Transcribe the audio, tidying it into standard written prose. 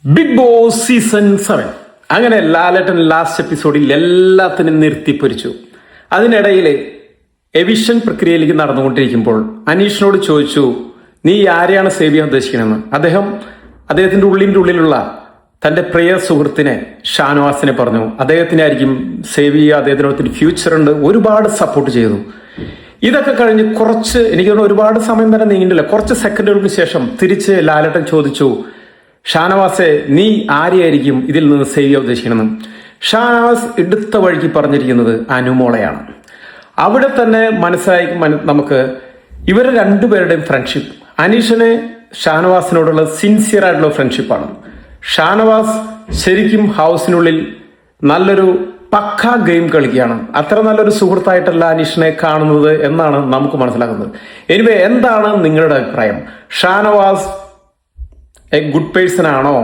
Big boss season 7 അങ്ങനെ ലാലേട്ടൻ last എപ്പിസോഡിൽ എല്ലാത്തിനും നിർത്തിപ്പൊരിച്ചു. അതിനിടയിൽ എവിഷൻ പ്രക്രിയയിലേക്ക് നടന്നുകൊണ്ടിരിക്കുമ്പോൾ അനീഷിനോട് ചോദിച്ചു, നീ ആരെയാണ് സേവ് ചെയ്യാൻ ഉദ്ദേശിക്കണമെന്ന്. അദ്ദേഹത്തിന്റെ ഉള്ളിലുള്ള തന്റെ പ്രിയ സുഹൃത്തിനെ ഷാനവാസിനെ പറഞ്ഞു. അദ്ദേഹത്തിനെ ആയിരിക്കും സേവ് ചെയ്യുക, അദ്ദേഹത്തിന് ഫ്യൂച്ചർ ഉണ്ട്, ഒരുപാട് സപ്പോർട്ട് ചെയ്തു. ഇതൊക്കെ കഴിഞ്ഞ് എനിക്ക് തോന്നുന്നു ഒരുപാട് സമയം തന്നെ നീങ്ങിയിട്ടില്ല, കുറച്ച് സെക്കൻഡുകൾക്ക് ശേഷം തിരിച്ച് ലാലേട്ടൻ ചോദിച്ചു, ഷാനവാസെ നീ ആരെയായിരിക്കും ഇതിൽ നിന്ന് സേവ് ചെയ്യാൻ ഉദ്ദേശിക്കണമെന്ന്. ഷാനവാസ് എടുത്ത വഴിക്ക് പറഞ്ഞിരിക്കുന്നത് അനുമോളയാണ്. അവിടെ തന്നെ മനസ്സിലായി നമുക്ക് ഇവരെ രണ്ടുപേരുടെയും ഫ്രണ്ട്ഷിപ്പ്, അനീഷിന് ഷാനവാസിനോടുള്ള സിൻസിയർ ആയിട്ടുള്ള ഫ്രണ്ട്ഷിപ്പാണ്. ഷാനവാസ് ശരിക്കും ഹൗസിനുള്ളിൽ നല്ലൊരു പക്ക ഗെയിം കളിക്കുകയാണ്. അത്ര നല്ലൊരു സുഹൃത്തായിട്ടല്ല അനീഷിനെ കാണുന്നത് എന്നാണ് നമുക്ക് മനസ്സിലാക്കുന്നത്. എന്താണ് നിങ്ങളുടെ അഭിപ്രായം? ഷാനവാസ് ഗുഡ് പേഴ്സൺ ആണോ?